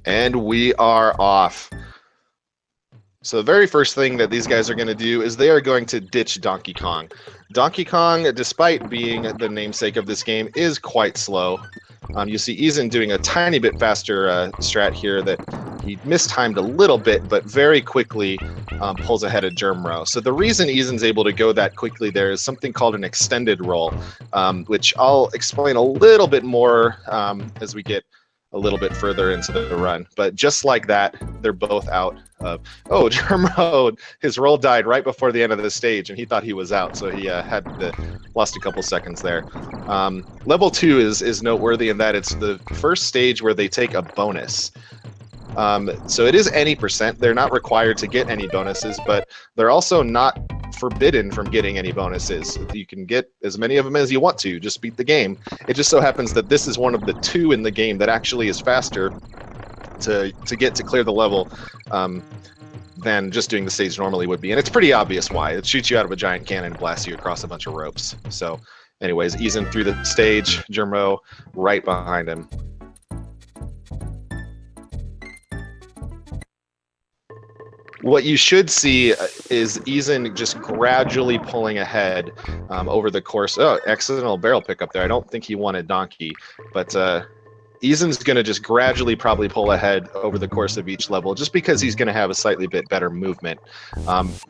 And we are off. So the very first thing that these guys are going to do is they are going to ditch Donkey Kong. Donkey Kong, despite being the namesake of this game, is quite slow. You see Eazinn doing a tiny bit faster strat here that he mistimed a little bit, but very quickly pulls ahead of JermRo. So the reason Eazinn's able to go that quickly there is something called an extended roll, which I'll explain a little bit more as we get a little bit further into the run. But just like that, they're both out of... Oh, JermRo, his roll died right before the end of the stage, and he thought he was out, so he lost a couple seconds there. Level 2 is noteworthy in that it's the first stage where they take a bonus. So it is any percent. They're not required to get any bonuses, but they're also not forbidden from getting any bonuses. You can get as many of them as you want to, just beat the game. It just so happens that this is one of the 2 in the game that actually is faster to get to clear the level than just doing the stage normally would be. And it's pretty obvious why. It shoots you out of a giant cannon and blasts you across a bunch of ropes. So anyways, Eazinn through the stage, JermRo right behind him. What you should see is Eazinn just gradually pulling ahead over the course. Oh, accidental barrel pickup there. I don't think he wanted Donkey, but Eazinn's going to just gradually probably pull ahead over the course of each level just because he's going to have a slightly bit better movement.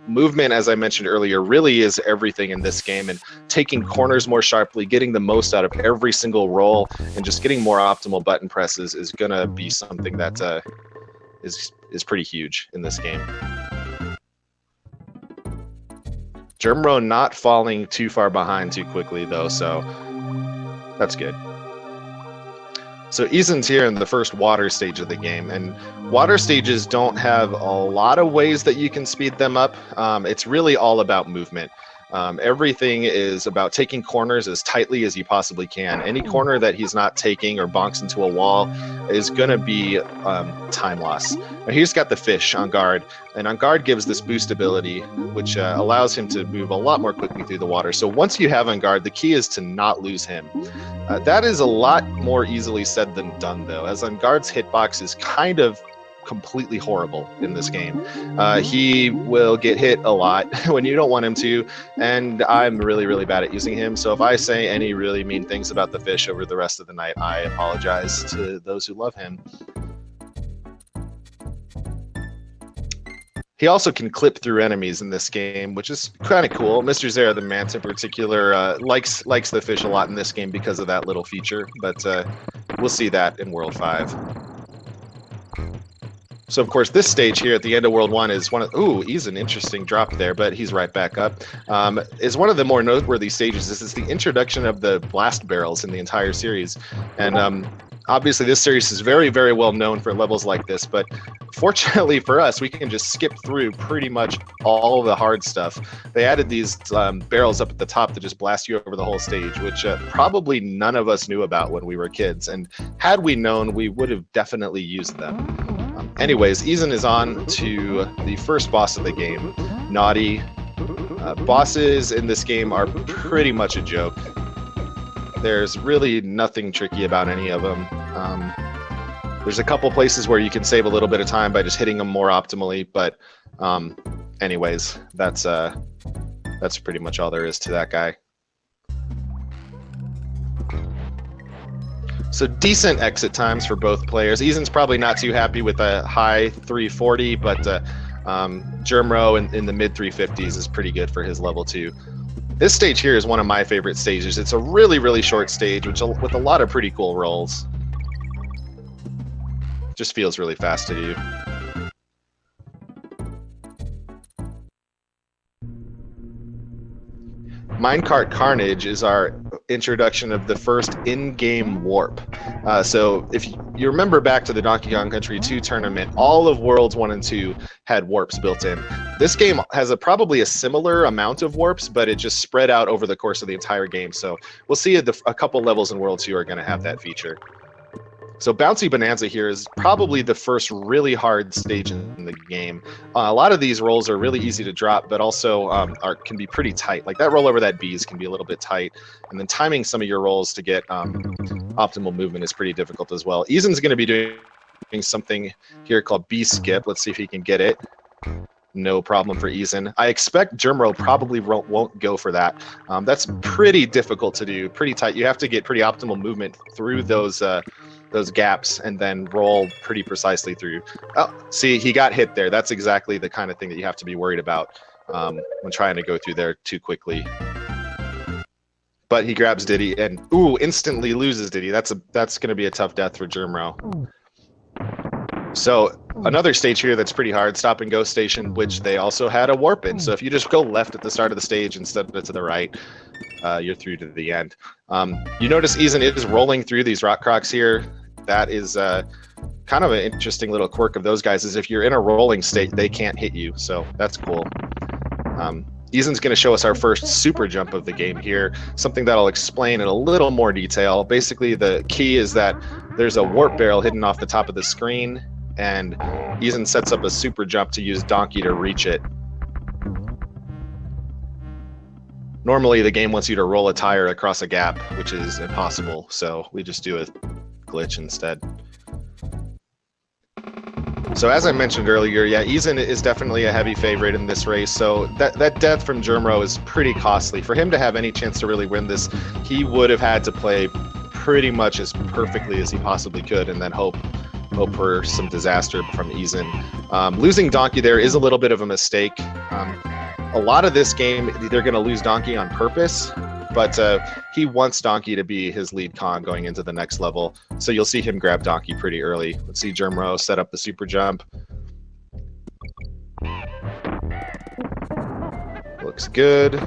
Movement, as I mentioned earlier, really is everything in this game, and taking corners more sharply, getting the most out of every single roll, and just getting more optimal button presses is going to be something that is pretty huge in this game. JermRo not falling too far behind too quickly though, so that's good. So Eazinn's here in the first water stage of the game, and water stages don't have a lot of ways that you can speed them up. It's really all about movement. Everything is about taking corners as tightly as you possibly can. Any corner that he's not taking or bonks into a wall is going to be time loss. Now he's got the fish on guard, and on guard gives this boost ability, which allows him to move a lot more quickly through the water. So once you have on guard, the key is to not lose him. That is a lot more easily said than done, though, as on guard's hitbox is kind of completely horrible in this game. He will get hit a lot when you don't want him to, and I'm really, really bad at using him. So if I say any really mean things about the fish over the rest of the night, I apologize to those who love him. He also can clip through enemies in this game, which is kind of cool. Mr. Zera the Mance in particular likes the fish a lot in this game because of that little feature, but we'll see that in World 5. So, of course, this stage here at the end of World 1 is one of... Ooh, he's an interesting drop there, but he's right back up. Is one of the more noteworthy stages. This is the introduction of the blast barrels in the entire series. And obviously, this series is very, very well known for levels like this, but fortunately for us, we can just skip through pretty much all the hard stuff. They added these barrels up at the top to just blast you over the whole stage, which probably none of us knew about when we were kids. And had we known, we would have definitely used them. Anyways, Eazinn is on to the first boss of the game, Naughty. Bosses in this game are pretty much a joke. There's really nothing tricky about any of them. There's a couple places where you can save a little bit of time by just hitting them more optimally, but anyways, that's pretty much all there is to that guy. So decent exit times for both players. Eazinn's probably not too happy with a high 340, but JermRo in the mid 350s is pretty good for his level 2. This stage here is one of my favorite stages. It's a really, really short stage with a lot of pretty cool rolls. Just feels really fast to do. Minecart Carnage is our introduction of the first in-game warp. So if you remember back to the Donkey Kong Country 2 tournament, all of Worlds 1 and 2 had warps built in. This game has probably a similar amount of warps, but it just spread out over the course of the entire game. So we'll see a couple levels in World 2 are going to have that feature. So Bouncy Bonanza here is probably the first really hard stage in the game. A lot of these rolls are really easy to drop, but also can be pretty tight. Like that roll over that bees can be a little bit tight. And then timing some of your rolls to get optimal movement is pretty difficult as well. Eazinn's going to be doing something here called B-skip. Let's see if he can get it. No problem for Eazinn. I expect JermRo probably won't go for that. That's pretty difficult to do, pretty tight. You have to get pretty optimal movement through those gaps and then roll pretty precisely through. Oh, see, he got hit there. That's exactly the kind of thing that you have to be worried about when trying to go through there too quickly. But he grabs Diddy and instantly loses Diddy. That's going to be a tough death for JermRo. So another stage here that's pretty hard, stop and go station, which they also had a warp in. So if you just go left at the start of the stage instead of to the right, you're through to the end. You notice Eazinn is rolling through these rock crocs here. That is kind of an interesting little quirk of those guys, is if you're in a rolling state, they can't hit you. So that's cool. Eazinn's going to show us our first super jump of the game here, something that I'll explain in a little more detail. Basically, the key is that there's a warp barrel hidden off the top of the screen, and Eazinn sets up a super jump to use Donkey to reach it. Normally, the game wants you to roll a tire across a gap, which is impossible, so we just do a glitch instead. So as I mentioned earlier, yeah, Eazinn is definitely a heavy favorite in this race, so that death from JermRo is pretty costly. For him to have any chance to really win this, he would have had to play pretty much as perfectly as he possibly could and then hope for some disaster from Eazinn. Losing Donkey there is a little bit of a mistake. A lot of this game, they're going to lose Donkey on purpose, but he wants Donkey to be his lead con going into the next level. So you'll see him grab Donkey pretty early. Let's see JermRo set up the super jump. Looks good.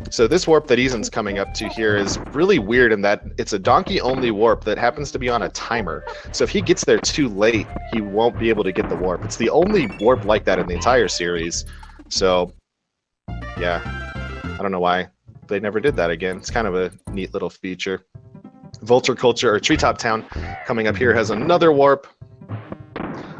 So this warp that Eazinn's coming up to here is really weird in that it's a Donkey-only warp that happens to be on a timer. So if he gets there too late, he won't be able to get the warp. It's the only warp like that in the entire series. So, yeah, I don't know why they never did that again. It's kind of a neat little feature. Vulture Culture, or Treetop Town, coming up here has another warp.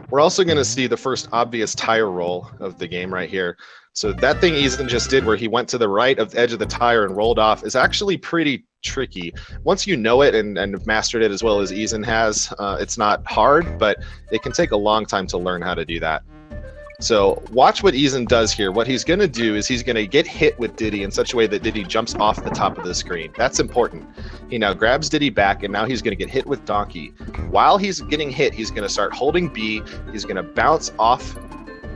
We're also going to see the first obvious tire roll of the game right here. So that thing Eazinn just did where he went to the right of the edge of the tire and rolled off is actually pretty tricky. Once you know it and have mastered it as well as Eazinn has, it's not hard, but it can take a long time to learn how to do that. So watch what Eazinn does here. What he's going to do is he's going to get hit with Diddy in such a way that Diddy jumps off the top of the screen. That's important. He now grabs Diddy back, and now he's going to get hit with Donkey. While he's getting hit, he's going to start holding B. He's going to bounce off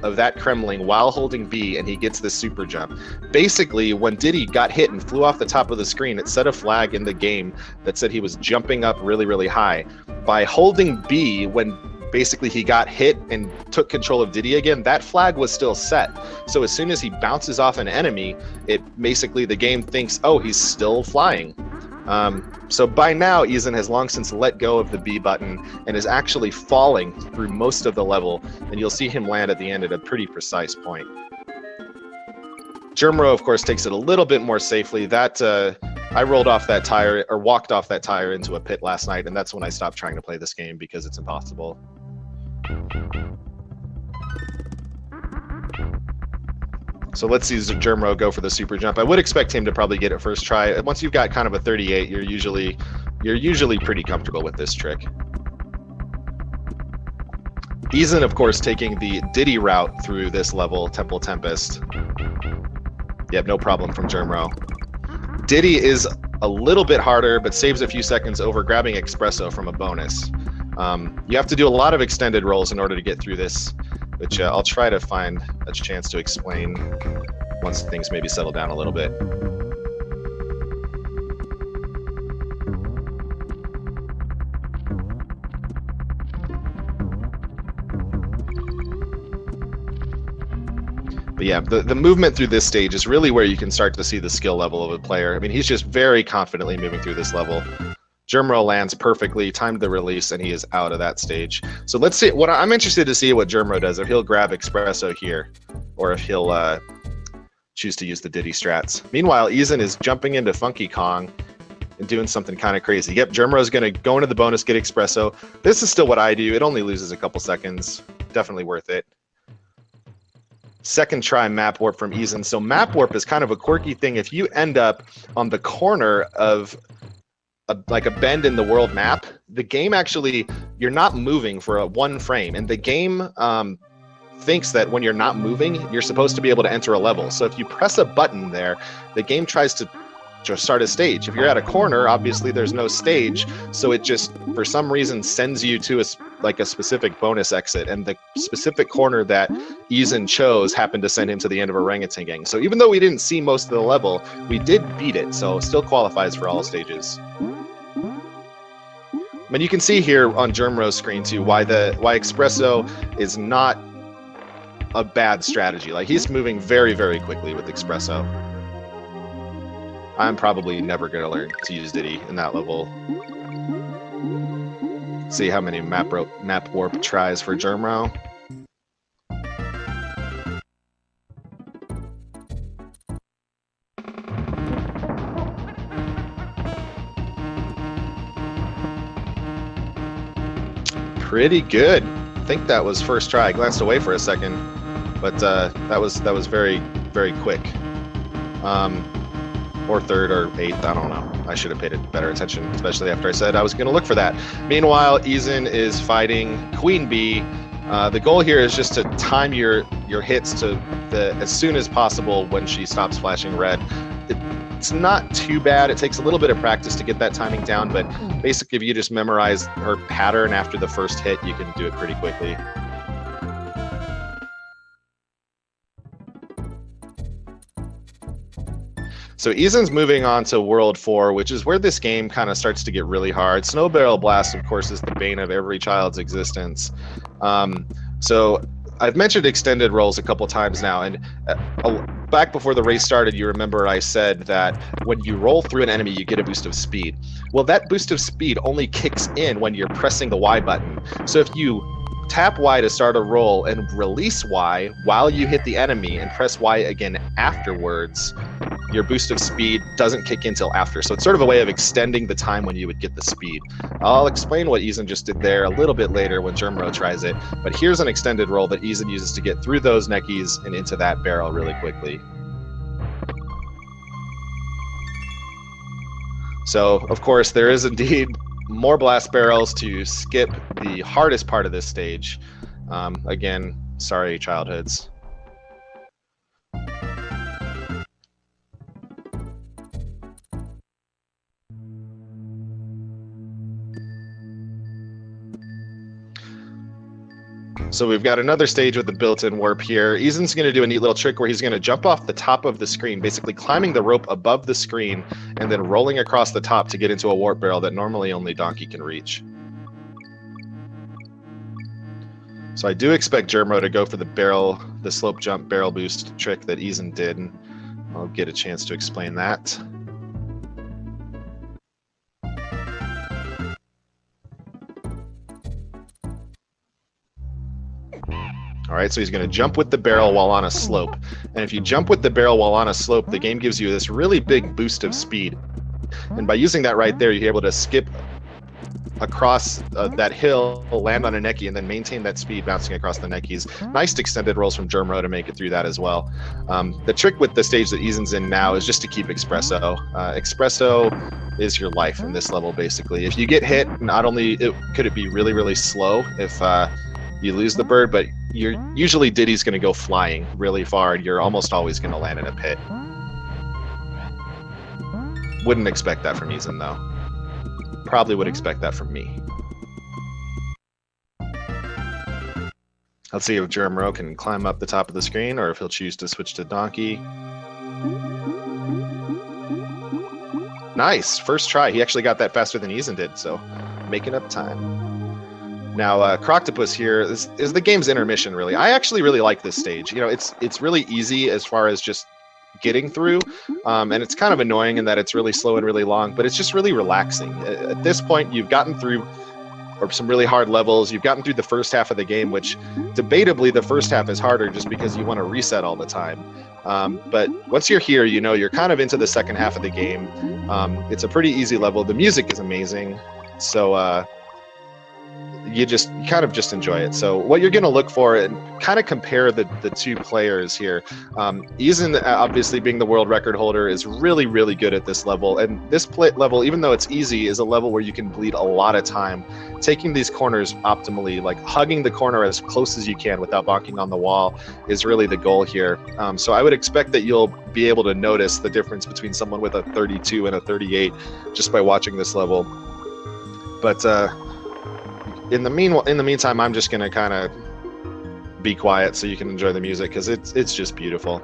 of that Kremling while holding B, and he gets the super jump. Basically, when Diddy got hit and flew off the top of the screen, it set a flag in the game that said he was jumping up really, really high. By holding B, when basically he got hit and took control of Diddy again, that flag was still set. So as soon as he bounces off an enemy, it basically, the game thinks, oh, he's still flying. So by now, Eazinn has long since let go of the B button and is actually falling through most of the level, and you'll see him land at the end at a pretty precise point. JermRo, of course, takes it a little bit more safely. I rolled off that tire, or walked off that tire into a pit last night, and that's when I stopped trying to play this game because it's impossible. So let's see JermRo go for the super jump. I would expect him to probably get it first try. Once you've got kind of a 38, you're usually pretty comfortable with this trick. Eazinn, of course, taking the Diddy route through this level, Temple Tempest. Yep, no problem from JermRo. Diddy is a little bit harder, but saves a few seconds over grabbing Espresso from a bonus. You have to do a lot of extended rolls in order to get through this, which I'll try to find a chance to explain once things maybe settle down a little bit. But yeah, the movement through this stage is really where you can start to see the skill level of a player. I mean, he's just very confidently moving through this level. JermRo lands perfectly, timed the release, and he is out of that stage. So let's see. What I'm interested to see what JermRo does, if he'll grab Espresso here, or if he'll choose to use the Diddy strats. Meanwhile, Eazinn is jumping into Funky Kong and doing something kind of crazy. Yep, JermRo's going to go into the bonus, get Espresso. This is still what I do. It only loses a couple seconds. Definitely worth it. Second try map warp from Eazinn. So map warp is kind of a quirky thing. If you end up on the corner of like a bend in the world map, the game actually, you're not moving for one frame, and the game thinks that when you're not moving, you're supposed to be able to enter a level. So if you press a button there, the game tries to just start a stage. If you're at a corner, obviously there's no stage, so it just for some reason sends you to a specific bonus exit, and the specific corner that Eazinn chose happened to send him to the end of Orangutan. So even though we didn't see most of the level, we did beat it, so still qualifies for all stages. And you can see here on JermRo's screen too why Espresso is not a bad strategy. Like, he's moving very, very quickly with Espresso. I'm probably never going to learn to use Diddy in that level. See how many map warp tries for JermRo. Pretty good. I think that was first try. I glanced away for a second, but that was very, very quick. Or third or eighth, I don't know. I should have paid better attention, especially after I said I was going to look for that. Meanwhile, Eazinn is fighting Queen Bee. The goal here is just to time your hits to as soon as possible when she stops flashing red. It's not too bad. It takes a little bit of practice to get that timing down, but basically if you just memorize her pattern after the first hit, you can do it pretty quickly. So Eazinn's moving on to World 4, which is where this game kind of starts to get really hard. Snow Barrel Blast, of course, is the bane of every child's existence. So I've mentioned extended rolls a couple times now, and back before the race started, you remember I said that when you roll through an enemy, you get a boost of speed. Well, that boost of speed only kicks in when you're pressing the Y button. So if you tap Y to start a roll and release Y while you hit the enemy and press Y again afterwards, your boost of speed doesn't kick in till after. So it's sort of a way of extending the time when you would get the speed. I'll explain what Eazinn just did there a little bit later when JermRo tries it, but here's an extended roll that Eazinn uses to get through those neckies and into that barrel really quickly. So, of course, there is indeed more blast barrels to skip the hardest part of this stage. Again, sorry, childhoods. So we've got another stage with the built-in warp here. Eazinn's going to do a neat little trick where he's going to jump off the top of the screen, basically climbing the rope above the screen and then rolling across the top to get into a warp barrel that normally only Donkey can reach. So I do expect JermRo to go for the slope jump barrel boost trick that Eazinn did. I'll get a chance to explain that. All right, so he's going to jump with the barrel while on a slope. And if you jump with the barrel while on a slope, the game gives you this really big boost of speed. And by using that right there, you're able to skip across that hill, land on a necky, and then maintain that speed bouncing across the neckies. Nice extended rolls from JermRo to make it through that as well. The trick with the stage that Eazinn's in now is just to keep Espresso. Espresso is your life in this level, basically. If you get hit, not only could it be really, really slow if you lose the bird, but usually Diddy's going to go flying really far, and you're almost always going to land in a pit. Wouldn't expect that from Eazinn, though. Probably would expect that from me. Let's see if JermRo can climb up the top of the screen, or if he'll choose to switch to Donkey. Nice! First try. He actually got that faster than Eazinn did, so making up time. Now, Croctopus here is the game's intermission, really. I actually really like this stage. You know, it's really easy as far as just getting through, and it's kind of annoying in that it's really slow and really long, but it's just really relaxing. At this point, you've gotten through some really hard levels. You've gotten through the first half of the game, which debatably the first half is harder just because you want to reset all the time. But once you're here, you know, you're kind of into the second half of the game. It's a pretty easy level. The music is amazing. So, you kind of just enjoy it. So what you're going to look for, and kind of compare the two players here. Eazinn, obviously being the world record holder, is really, really good at this level. And this level, even though it's easy, is a level where you can bleed a lot of time, taking these corners optimally, like hugging the corner as close as you can without bonking on the wall is really the goal here. So I would expect that you'll be able to notice the difference between someone with a 32 and a 38 just by watching this level. But in the meantime, I'm just gonna kind of be quiet so you can enjoy the music, because it's just beautiful.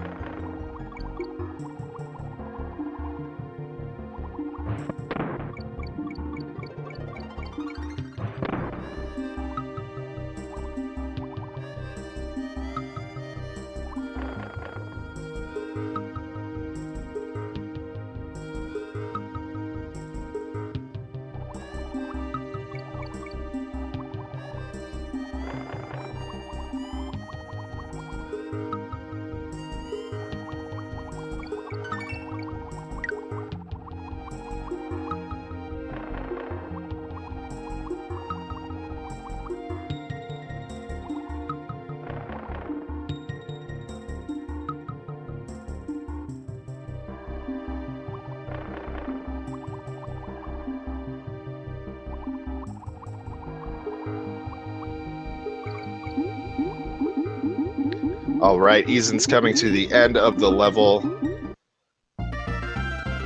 All right, Eazinn's coming to the end of the level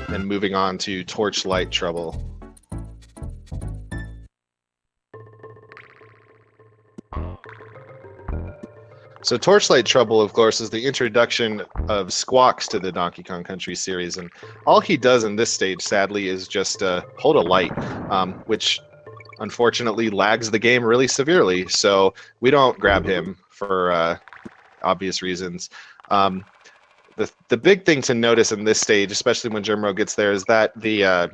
and moving on to Torchlight Trouble. So Torchlight Trouble, of course, is the introduction of Squawks to the Donkey Kong Country series, and all he does in this stage, sadly, is just hold a light, which unfortunately lags the game really severely, so we don't grab him for obvious reasons. The big thing to notice in this stage, especially when JermRo gets there, is that the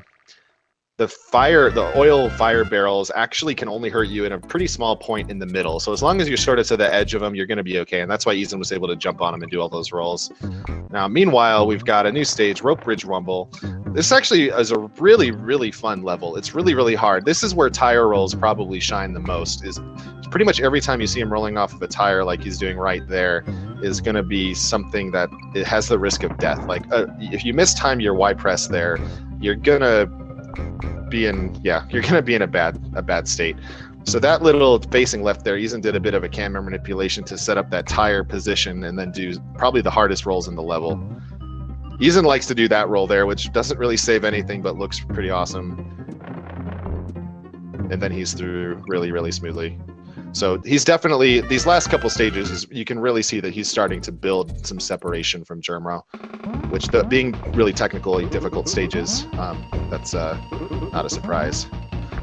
oil fire barrels actually can only hurt you in a pretty small point in the middle. So as long as you're sort of to the edge of them, you're going to be okay. And that's why Eazinn was able to jump on them and do all those rolls. Now, meanwhile, we've got a new stage, Rope Bridge Rumble. This actually is a really, really fun level. It's really, really hard. This is where tire rolls probably shine the most. Is pretty much every time you see him rolling off of a tire like he's doing right there is going to be something that it has the risk of death. Like if you mistime your Y press there, you're gonna be in a bad state. So that little facing left there, Eazinn did a bit of a camera manipulation to set up that tire position and then do probably the hardest rolls in the level. Eazinn likes to do that roll there, which doesn't really save anything but looks pretty awesome. And then he's through really, really smoothly. So he's definitely, these last couple stages, you can really see that he's starting to build some separation from JermRo, which being really technically difficult stages, that's not a surprise.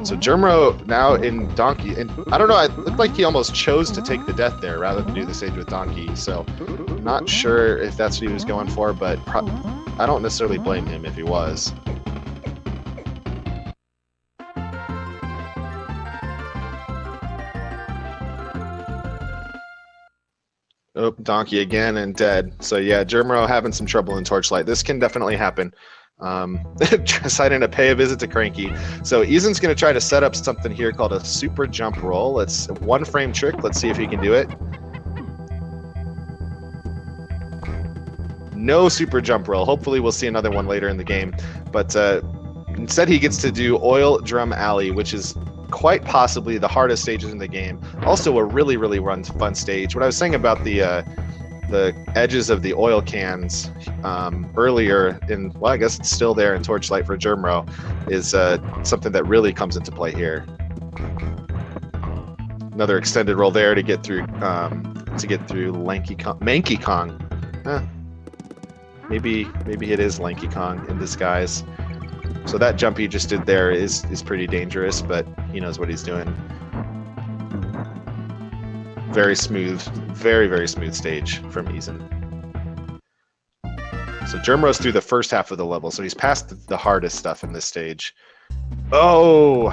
So JermRo now in Donkey, and I don't know, it looked like he almost chose to take the death there rather than do the stage with Donkey. So not sure if that's what he was going for, but I don't necessarily blame him if he was. Oh, Donkey again and dead. So yeah, JermRo having some trouble in Torchlight. This can definitely happen. Deciding to pay a visit to Cranky. So Eazinn's going to try to set up something here called a super jump roll. It's a one-frame trick. Let's see if he can do it. No super jump roll. Hopefully we'll see another one later in the game. But instead he gets to do Oil Drum Alley, which is quite possibly the hardest stages in the game. Also a really, really fun stage. What I was saying about the edges of the oil cans earlier in, well, I guess it's still there in Torchlight for JermRo, is something that really comes into play here. Another extended roll there to get through Manky Kong. Maybe it is Lanky Kong in disguise. So that jump he just did there is pretty dangerous, but he knows what he's doing. Very smooth, very, very smooth stage from Eazinn. So JermRo's through the first half of the level, so he's past the hardest stuff in this stage. Oh!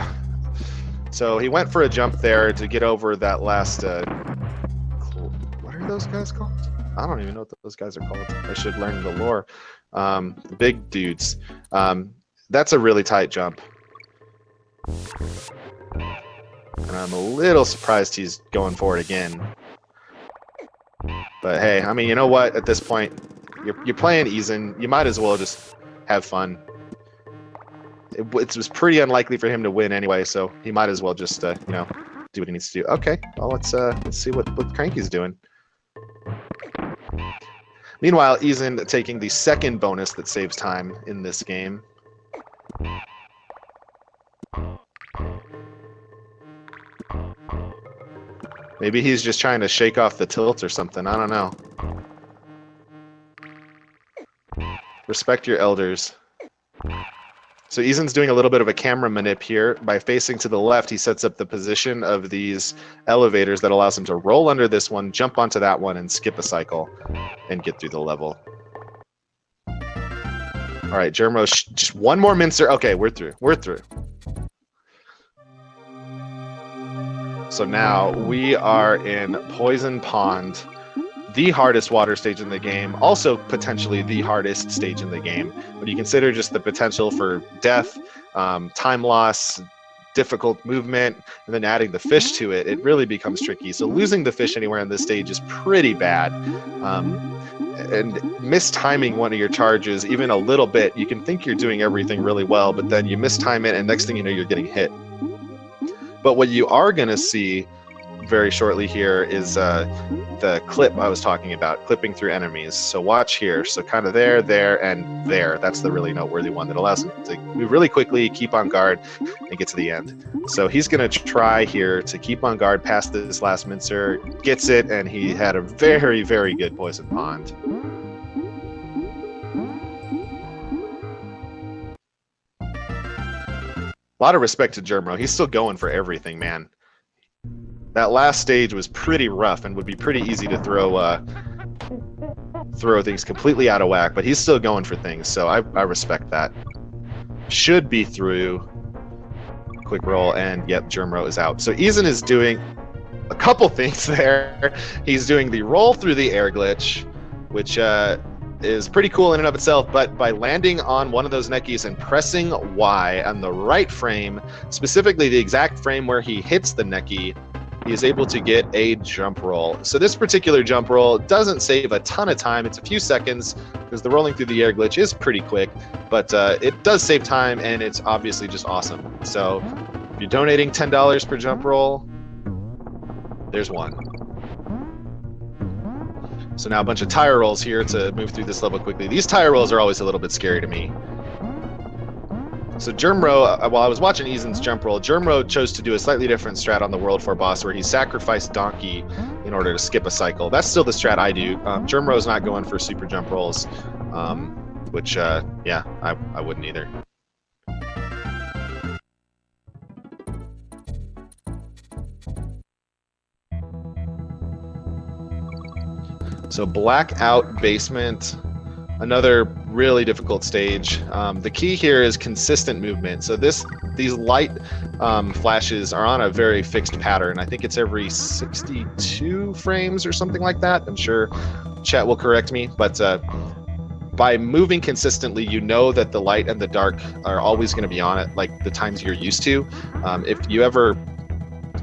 So he went for a jump there to get over that last... what are those guys called? I don't even know what those guys are called. I should learn the lore. The big dudes. That's a really tight jump. And I'm a little surprised he's going for it again. But hey, I mean, you know what? At this point, you're playing Eazinn. You might as well just have fun. It was pretty unlikely for him to win anyway, so he might as well just you know, do what he needs to do. Okay, well let's see what Cranky's doing. Meanwhile, Eazinn taking the second bonus that saves time in this game. Maybe he's just trying to shake off the tilt or something. I don't know. Respect your elders. So Eazinn's doing a little bit of a camera manip here. By facing to the left, he sets up the position of these elevators that allows him to roll under this one, jump onto that one, and skip a cycle and get through the level. All right, JermRo, just one more mincer. Okay, we're through. We're through. So now we are in Poison Pond, the hardest water stage in the game, also potentially the hardest stage in the game. When you consider just the potential for death, time loss, difficult movement, and then adding the fish to it, it really becomes tricky. So losing the fish anywhere on this stage is pretty bad. And mistiming one of your charges, even a little bit, you can think you're doing everything really well, but then you mistime it, and next thing you know, you're getting hit. But what you are going to see very shortly here is the clip I was talking about, clipping through enemies. So watch here. So kind of there, and there. That's the really noteworthy one that allows him to move really quickly, keep on guard, and get to the end. So he's going to try here to keep on guard past this last mincer, gets it, and he had a very, very good Poison Pond. A lot of respect to JermRo. He's still going for everything, man. That last stage was pretty rough and would be pretty easy to throw things completely out of whack, but he's still going for things, so I respect that. Should be through. Quick roll, and yep, JermRo is out. So Eazinn is doing a couple things there. He's doing the roll through the air glitch, which is pretty cool in and of itself, but by landing on one of those neckies and pressing Y on the right frame, specifically the exact frame where he hits the necky, he is able to get a jump roll. So this particular jump roll doesn't save a ton of time. It's a few seconds because the rolling through the air glitch is pretty quick, but it does save time, and it's obviously just awesome. So if you're donating $10 per jump roll, there's one. So now a bunch of tire rolls here to move through this level quickly. These tire rolls are always a little bit scary to me. So JermRo, while I was watching Eazinn's jump roll, JermRo chose to do a slightly different strat on the World 4 boss where he sacrificed Donkey in order to skip a cycle. That's still the strat I do. JermRo's not going for super jump rolls, which, yeah, I wouldn't either. So Blackout Basement, another really difficult stage. The key here is consistent movement. So these light flashes are on a very fixed pattern. I think it's every 62 frames or something like that. I'm sure chat will correct me, but by moving consistently, you know that the light and the dark are always going to be on at like the times you're used to. If you ever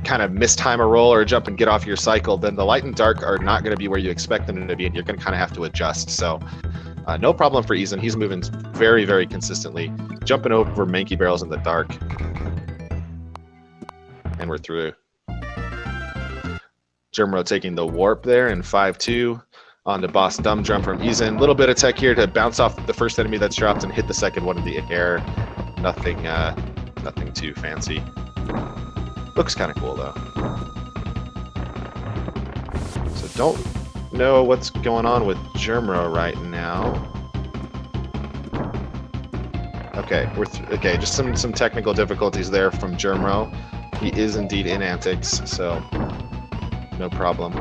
kind of mistime a roll or jump and get off your cycle, then the light and dark are not going to be where you expect them to be, and you're going to kind of have to adjust. So no problem for Eazinn. He's moving very, very consistently, jumping over manky barrels in the dark. And we're through. JermRo taking the warp there in 5-2 on the boss dumb drum from Eazinn. Little bit of tech here to bounce off the first enemy that's dropped and hit the second one in the air. Nothing too fancy. Looks kind of cool though. So don't know what's going on with JermRo right now. Okay, okay. Just some technical difficulties there from JermRo. He is indeed in antics, so no problem.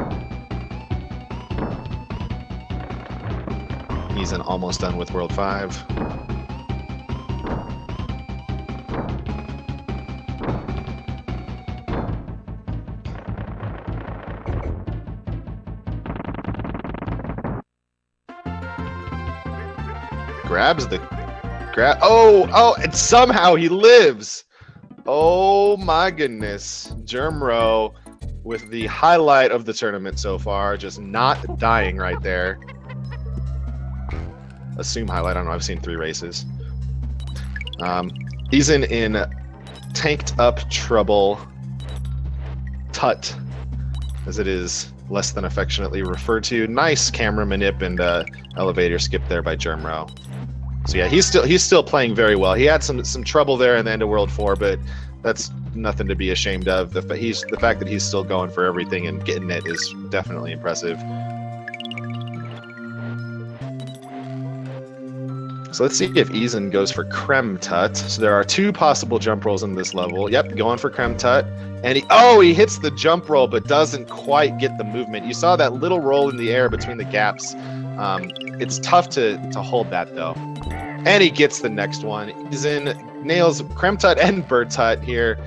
He's almost done with World 5. Grabs the oh, and somehow he lives. Oh my goodness. JermRo with the highlight of the tournament so far, just not dying right there. Assume highlight, I don't know, I've seen 3 races. Eazinn in tanked up trouble. Tut, as it is less than affectionately referred to. Nice camera manip and elevator skip there by JermRo. So yeah, he's still playing very well. He had some trouble there in the end of World 4, but that's nothing to be ashamed of. The fact that he's still going for everything and getting it is definitely impressive. So let's see if Eazinn goes for Creme Tut. So there are 2 possible jump rolls in this level. Yep, going for Creme Tut. And he hits the jump roll, but doesn't quite get the movement. You saw that little roll in the air between the gaps. It's tough to hold that, though. And he gets the next one. Eazinn nails Creme Tut and Bird Tut here.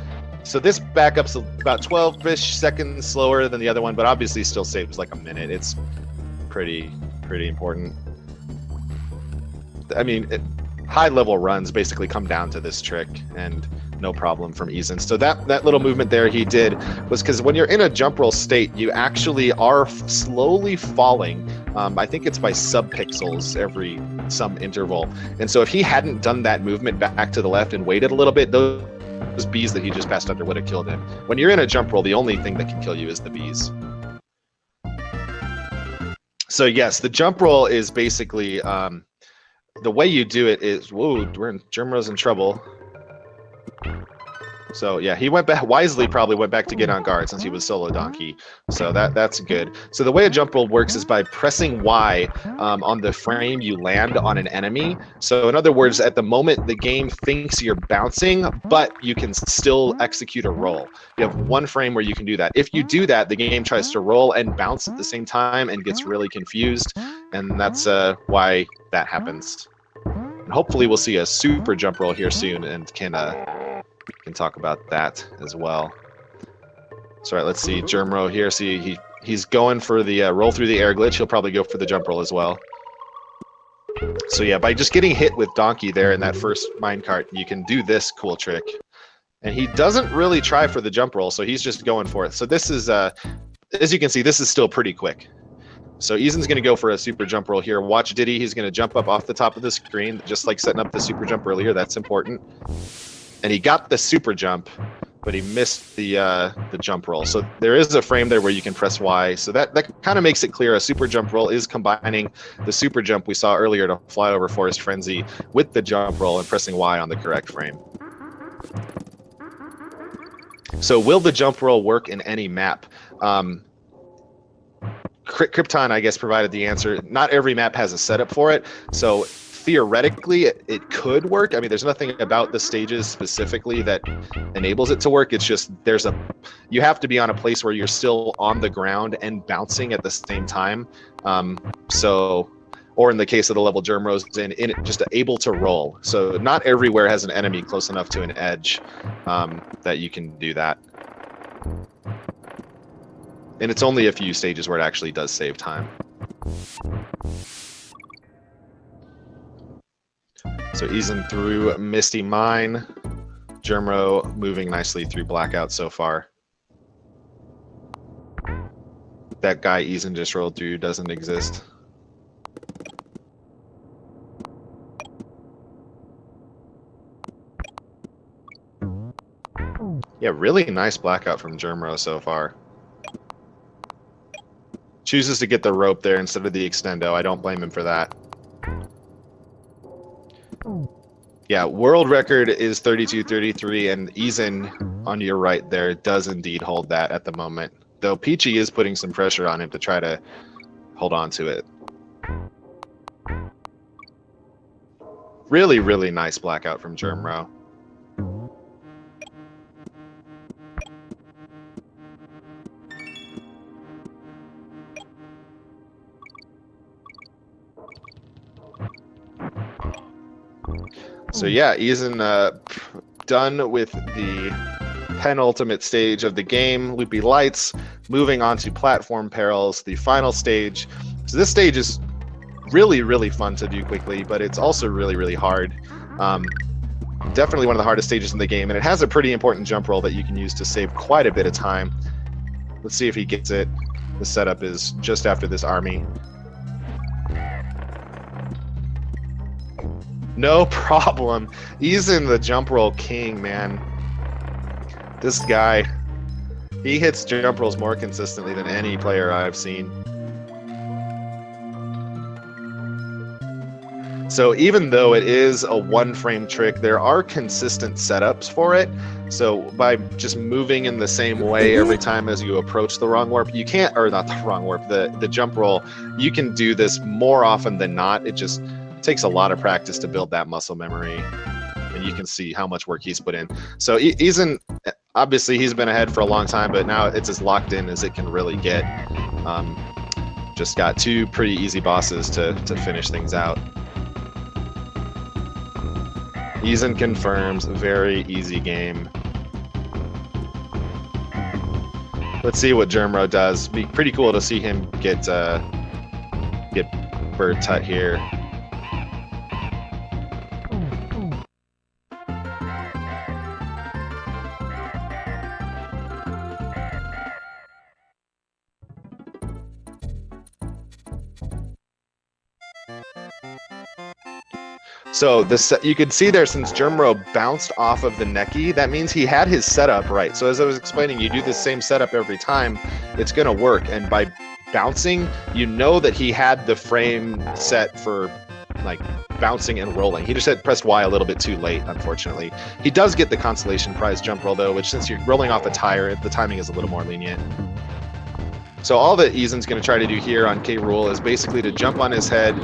So this backup's about 12-ish seconds slower than the other one, but obviously still saves like a minute. It's pretty important. I mean, high-level runs basically come down to this trick, and no problem from Eazinn. So that little movement there he did was because when you're in a jump roll state, you actually are slowly falling. I think it's by sub-pixels every some interval. And so if he hadn't done that movement back to the left and waited a little bit, those bees that he just passed under would have killed him. When you're in a jump roll, the only thing that can kill you is the bees. So yes, the jump roll is basically... the way you do it is, whoa, JermRo's in trouble. So yeah, he went back wisely, probably went back to get on guard since he was solo donkey. So that's good. So the way a jump roll works is by pressing Y on the frame you land on an enemy. So in other words, at the moment the game thinks you're bouncing, but you can still execute a roll. You have 1 frame where you can do that. If you do that, the game tries to roll and bounce at the same time and gets really confused. And that's why that happens. And hopefully we'll see a super jump roll here soon and can talk about that as well. So all right, let's see JermRo here. See, he's going for the roll through the air glitch. He'll probably go for the jump roll as well. So yeah, by just getting hit with Donkey there in that first minecart, you can do this cool trick. And he doesn't really try for the jump roll, so he's just going for it. So this is, as you can see, this is still pretty quick. So Eazinn's going to go for a super jump roll here. Watch Diddy. He's going to jump up off the top of the screen, just like setting up the super jump earlier. That's important. And he got the super jump, but he missed the jump roll. So there is a frame there where you can press Y. So that kind of makes it clear a super jump roll is combining the super jump we saw earlier to fly over Forest Frenzy with the jump roll and pressing Y on the correct frame. So will the jump roll work in any map? Krypton, I guess, provided the answer. Not every map has a setup for it, so theoretically it could work. I mean, there's nothing about the stages specifically that enables it to work. It's just you have to be on a place where you're still on the ground and bouncing at the same time. Or in the case of the level JermRo's in just able to roll. So not everywhere has an enemy close enough to an edge that you can do that. And it's only a few stages where it actually does save time. So Eazinn through Misty Mine. JermRo moving nicely through Blackout so far. That guy Eazinn just rolled through doesn't exist. Yeah, really nice Blackout from JermRo so far. Chooses to get the rope there instead of the extendo. I don't blame him for that. Yeah, world record is 32-33, and Eazinn on your right there does indeed hold that at the moment. Though Peachy is putting some pressure on him to try to hold on to it. Really, really nice Blackout from JermRo. So yeah, Eazinn done with the penultimate stage of the game, Loopy Lights, moving on to Platform Perils, the final stage. So this stage is really, really fun to do quickly, but it's also really, really hard. Definitely one of the hardest stages in the game, and it has a pretty important jump roll that you can use to save quite a bit of time. Let's see if he gets it. The setup is just after this army. No problem. Eazinn, the jump roll king, man. This guy, he hits jump rolls more consistently than any player I've seen. So even though it is a one-frame trick, there are consistent setups for it. So by just moving in the same way every time as you approach the wrong warp, you can't, or not the wrong warp, the jump roll, you can do this more often than not. It just takes a lot of practice to build that muscle memory. And you can see how much work he's put in. So Eazinn, obviously he's been ahead for a long time, but now it's as locked in as it can really get. Just got two pretty easy bosses to finish things out. Eazinn confirms, very easy game. Let's see what JermRo does. Be pretty cool to see him get bird tut here. So this, you can see there, since JermRo bounced off of the necky, that means he had his setup right. So as I was explaining, you do the same setup every time, it's going to work. And by bouncing, you know that he had the frame set for like bouncing and rolling. He just had pressed Y a little bit too late, unfortunately. He does get the consolation prize jump roll though, which since you're rolling off a tire, the timing is a little more lenient. So all that Eazinn's going to try to do here on K. Rool is basically to jump on his head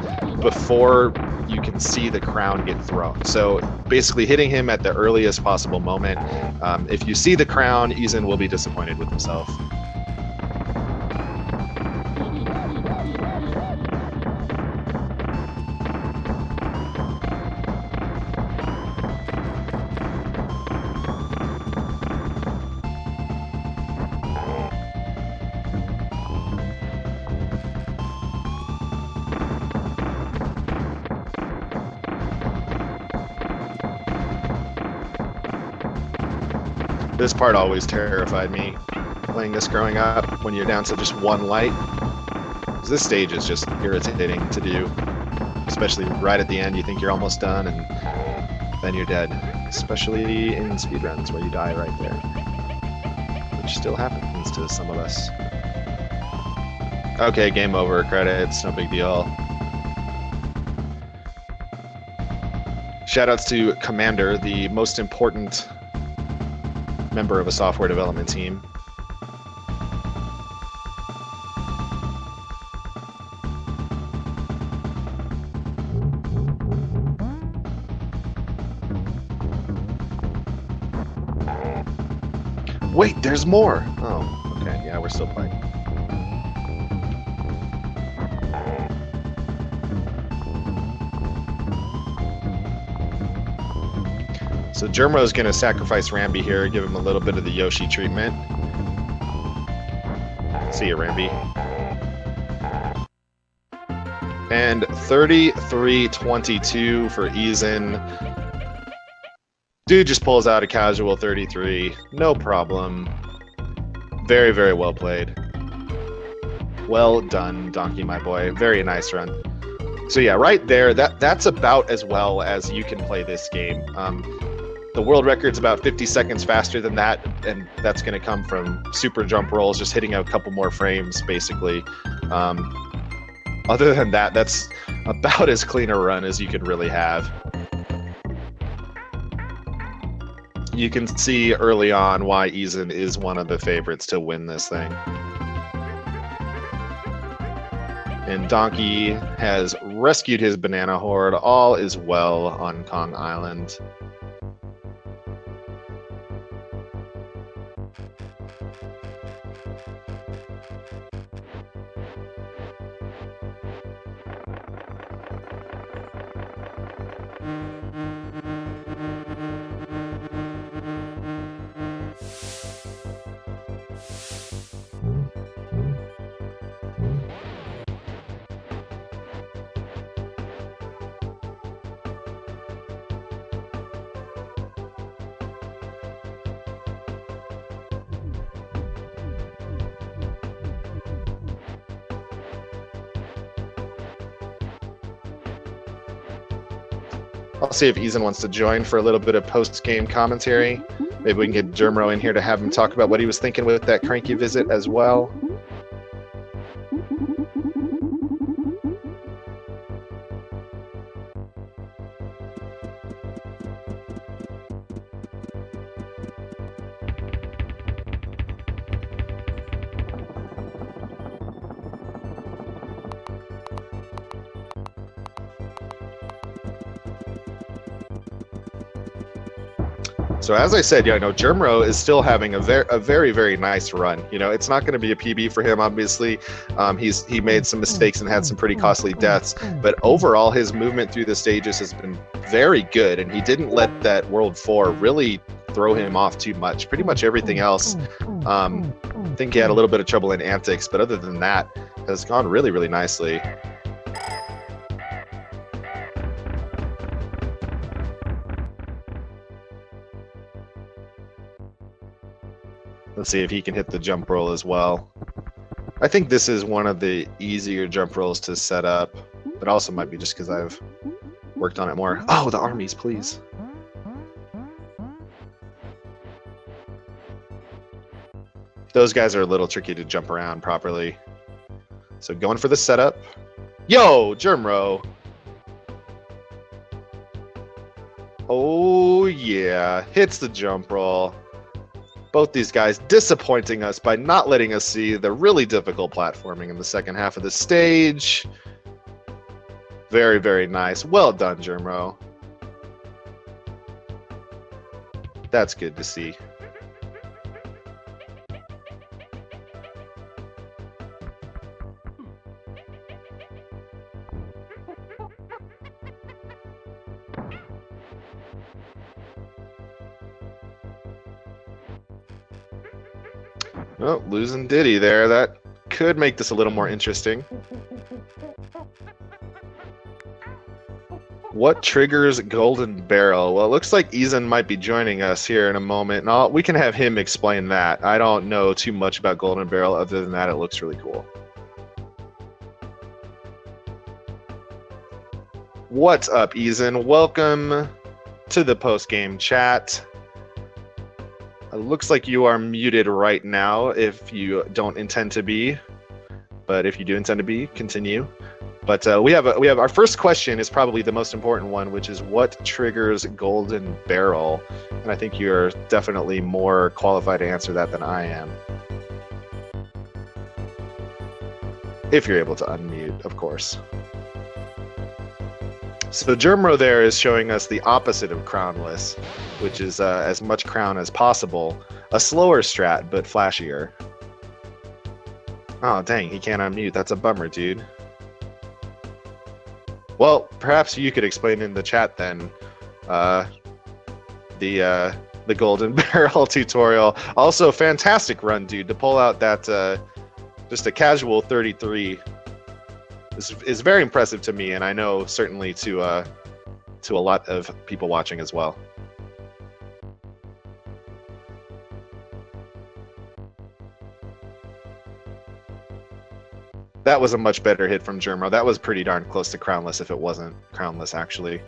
before you can see the crown get thrown. So basically hitting him at the earliest possible moment. If you see the crown, Eazinn will be disappointed with himself. This part always terrified me, playing this growing up, when you're down to just one light. This stage is just irritating to do, especially right at the end. You think you're almost done, and then you're dead, especially in speedruns where you die right there, which still happens to some of us. Okay, game over, credits, no big deal. Shoutouts to Commander, the most important member of a software development team. Wait, there's more! Oh, okay, yeah, we're still playing. So JermRo's going to sacrifice Rambi here, give him a little bit of the Yoshi treatment. See you, Rambi. And 33-22 for Eazinn. Dude just pulls out a casual 33. No problem. Very, very well played. Well done, Donkey, my boy. Very nice run. So yeah, right there, that's about as well as you can play this game. The world record's about 50 seconds faster than that, and that's going to come from super jump rolls, just hitting a couple more frames, basically. Other than that, that's about as clean a run as you could really have. You can see early on why Eazinn is one of the favorites to win this thing. And Donkey has rescued his banana horde. All is well on Kong Island. I'll see if Eazinn wants to join for a little bit of post-game commentary. Maybe we can get JermRo in here to have him talk about what he was thinking with that cranky visit as well. So as I said, JermRo is still having a very, very nice run. It's not going to be a PB for him, obviously. He made some mistakes and had some pretty costly deaths, but overall his movement through the stages has been very good, and he didn't let that World 4 really throw him off too much. Pretty much everything else, I think he had a little bit of trouble in antics, but other than that, has gone really, really nicely. Let's see if he can hit the jump roll as well. I think this is one of the easier jump rolls to set up, but also might be just because I've worked on it more. Oh, the armies, please. Those guys are a little tricky to jump around properly. So going for the setup. Yo, JermRo. Oh, yeah. Hits the jump roll. Both these guys disappointing us by not letting us see the really difficult platforming in the second half of the stage. Very, very nice. Well done, JermRo. That's good to see. Oh, losing Diddy there. That could make this a little more interesting. What triggers Golden Barrel? Well, it looks like Eazinn might be joining us here in a moment. And we can have him explain that. I don't know too much about Golden Barrel. Other than that, it looks really cool. What's up, Eazinn? Welcome to the post-game chat. It looks like you are muted right now if you don't intend to be, but if you do intend to be, continue. But we have our first question is probably the most important one, which is what triggers Golden Barrel? And I think you're definitely more qualified to answer that than I am. If you're able to unmute, of course. So JermRo there is showing us the opposite of crownless, which is as much crown as possible. A slower strat, but flashier. Oh, dang, he can't unmute. That's a bummer, dude. Well, perhaps you could explain in the chat then the Golden Barrel tutorial. Also, fantastic run, dude, to pull out that just a casual 33 is very impressive to me, and I know certainly to a lot of people watching as well. That was a much better hit from JermRo. That was pretty darn close to crownless if it wasn't crownless, actually.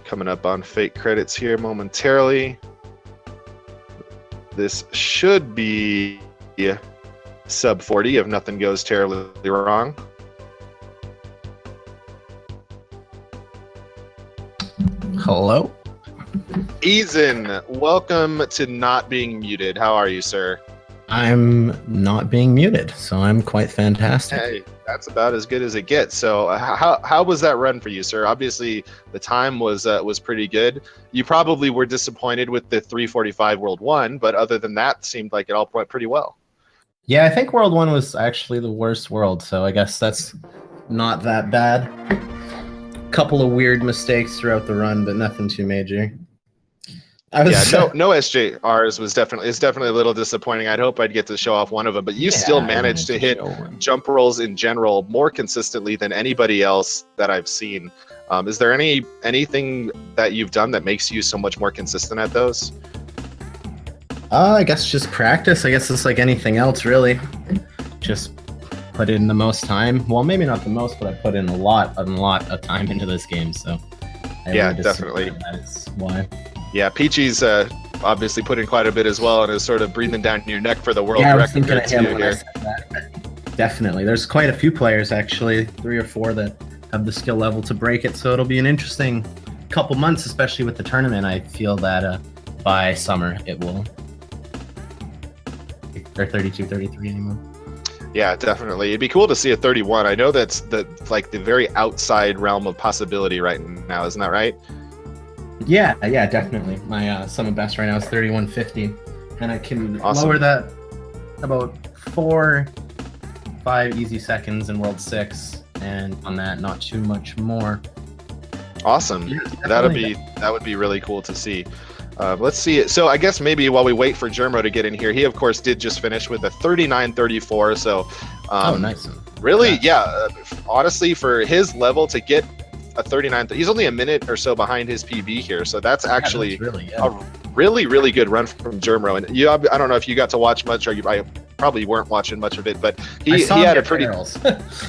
Coming up on fake credits here momentarily. This should be sub 40 if nothing goes terribly wrong. Hello? Eazinn, welcome to Not Being Muted. How are you, sir? I'm not being muted, so I'm quite fantastic. Hey, that's about as good as it gets. So how was that run for you, sir? Obviously, the time was pretty good. You probably were disappointed with the 3:45 World 1, but other than that, seemed like it all went pretty well. Yeah, I think World 1 was actually the worst world, so I guess that's not that bad. Couple of weird mistakes throughout the run, but nothing too major. No SJRs is definitely a little disappointing. I'd hope I'd get to show off one of them, but you still managed to hit jump rolls in general more consistently than anybody else that I've seen. Is there anything that you've done that makes you so much more consistent at those? I guess just practice. I guess it's like anything else, really. Just put in the most time. Well, maybe not the most, but I put in a lot of time into this game. So I Yeah, would assume definitely. that is why. Yeah, Peachy's obviously put in quite a bit as well, and is sort of breathing down your neck for the world Yeah, I was record thinking of him too when I here. said that. Definitely. There's quite a few players, actually, 3 or 4 that have the skill level to break it. So it'll be an interesting couple months, especially with the tournament. I feel that by summer it will. Or 32, 33 anymore. Yeah, definitely. It'd be cool to see a 31. I know that's like the very outside realm of possibility right now. Isn't that right? Yeah, definitely. My summit best right now is 3150, and I can Awesome. lower that about 4, 5 easy seconds in World 6, and on that, not too much more. Awesome. Yeah, that would be really cool to see. Let's see it. So I guess maybe while we wait for JermRo to get in here, he of course did just finish with a 39.34. So oh, nice. Really, yeah. Honestly, for his level to get a 39, he's only a minute or so behind his PB here. So that's actually a really good run from JermRo. And I don't know if you got to watch much, or I probably weren't watching much of it, but he had a pretty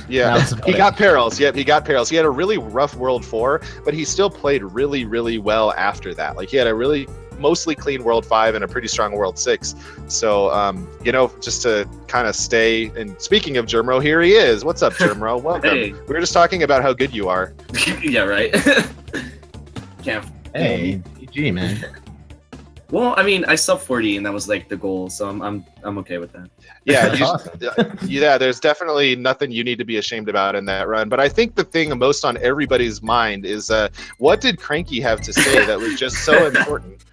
yeah. He got Perils. Yep, he got Perils. He had a really rough World 4, but he still played really well after that. Like he had a really mostly clean World 5 and a pretty strong World 6. So, you know, just to kind of stay. And speaking of JermRo, here he is. What's up, JermRo? Welcome. Hey. We were just talking about how good you are. Yeah, right. Can't. Hey, GG, man. Well, I mean, I sub 40, and that was like the goal, so I'm okay with that. Yeah, Awesome. yeah. There's definitely nothing you need to be ashamed about in that run. But I think the thing most on everybody's mind is what did Cranky have to say that was just so important?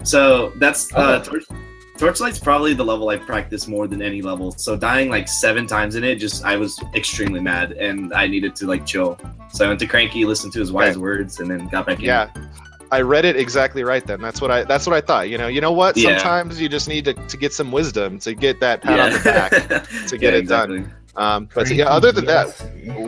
So that's Torchlight's probably the level I practice more than any level. So dying like 7 times in it, I was extremely mad, and I needed to like chill. So I went to Cranky, listened to his wise words, and then got back in. Yeah. I read it exactly right then. That's what I thought. You know what? Yeah. Sometimes you just need to get some wisdom to get that pat on the back to get it done. But yeah, other than that,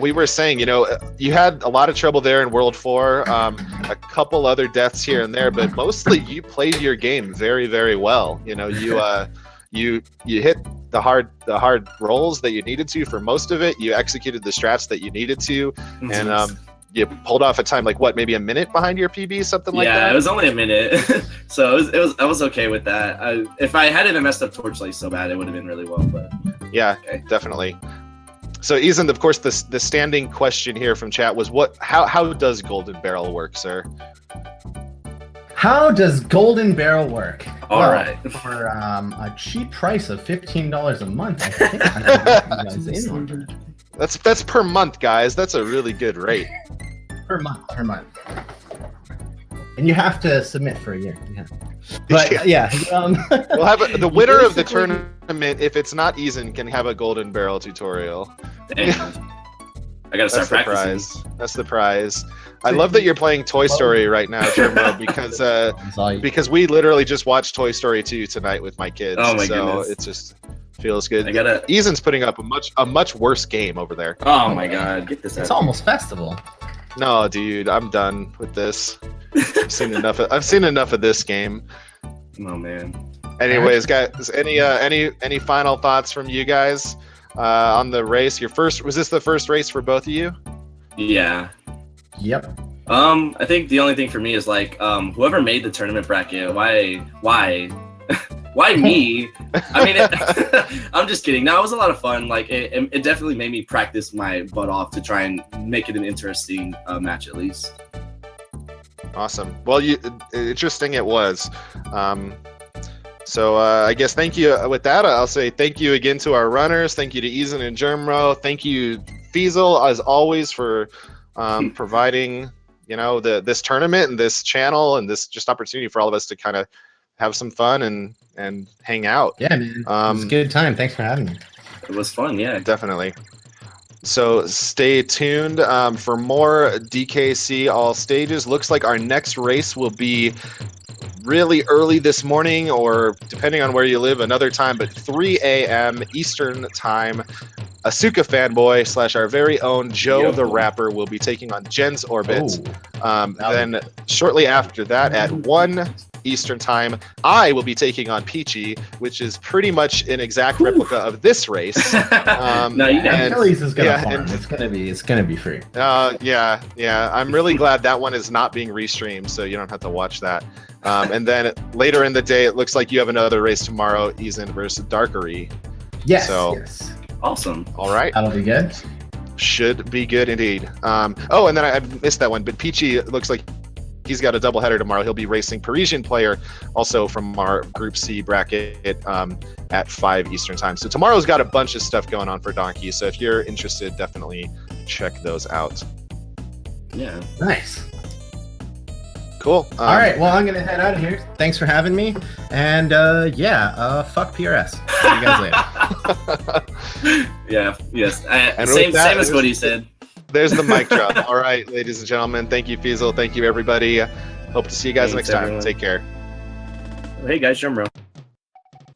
we were saying, you know, you had a lot of trouble there in World 4, a couple other deaths here and there, but mostly you played your game very well. You know, you hit the hard rolls that you needed to for most of it. You executed the strats that you needed to, and you pulled off a time like what, maybe a minute behind your PB, something like that. Yeah, it was only a minute, so I was okay with that. If I hadn't messed up Torchlight so bad, it would have been really well. But yeah, okay. Definitely. So Eazinn, of course, the standing question here from chat was how does Golden Barrel work, sir? How does Golden Barrel work? All right. For a cheap price of $15 a month, I think I can get you guys in on that. That's per month, guys. That's a really good rate. Per month. And you have to submit for a year. Yeah. But yeah, we'll have the winner of the tournament, if it's not Eazinn, can have a Golden Barrel tutorial. Dang. I gotta start practicing. That's the prize. I love that you're playing Toy Story right now, JermRo, because we literally just watched Toy Story 2 tonight with my kids. Oh my so goodness. It just feels good. Eazinn's putting up a much worse game over there. Oh my god, get this out. It's almost festival. No, dude, I'm done with this. I've seen enough of this game. Oh man. Anyways, guys, any final thoughts from you guys on the race? Was this the first race for both of you? Yeah. Yep. I think the only thing for me is like whoever made the tournament bracket, why why me? I mean, I'm just kidding. No, it was a lot of fun. Like it definitely made me practice my butt off to try and make it an interesting match at least. Awesome. Well, interesting it was. So I guess thank you. With that, I'll say thank you again to our runners. Thank you to Eazinn and JermRo. Thank you, Feasel, as always, for providing this tournament and this channel and this just opportunity for all of us to kind of have some fun and hang out. Yeah, man. It was a good time. Thanks for having me. It was fun. Yeah, definitely. So stay tuned for more DKC all stages. Looks like our next race will be really early this morning, or depending on where you live, another time, but 3 a.m. Eastern time. Asuka fanboy / our very own Joe the Rapper will be taking on Jen's Orbit. Then shortly after that at 1 Eastern Time, I will be taking on Peachy, which is pretty much an exact replica of this race. No, you got and- Phillies is gonna yeah, farm. and- It's gonna be free. Yeah. I'm really glad that one is not being restreamed, so you don't have to watch that. And then later in the day, it looks like you have another race tomorrow, Eazinn versus Darkery. Yes. So- Yes. awesome. All right. That'll be good. Should be good indeed. Oh, and then I missed that one, but Peachy looks like he's got a doubleheader tomorrow. He'll be racing Parisian Player, also from our Group C bracket at 5 Eastern Time. So tomorrow's got a bunch of stuff going on for Donkey. So if you're interested, definitely check those out. Yeah. Nice. Cool. All right. Well, I'm gonna head out of here. Thanks for having me. And fuck PRS. See you guys later. Yeah. Yes. And Same with that, as what he said. There's the mic drop. All right, ladies and gentlemen. Thank you, Feasel. Thank you, everybody. Hope to see you guys Thanks, next time. everyone. Take care. Hey guys, JermRo.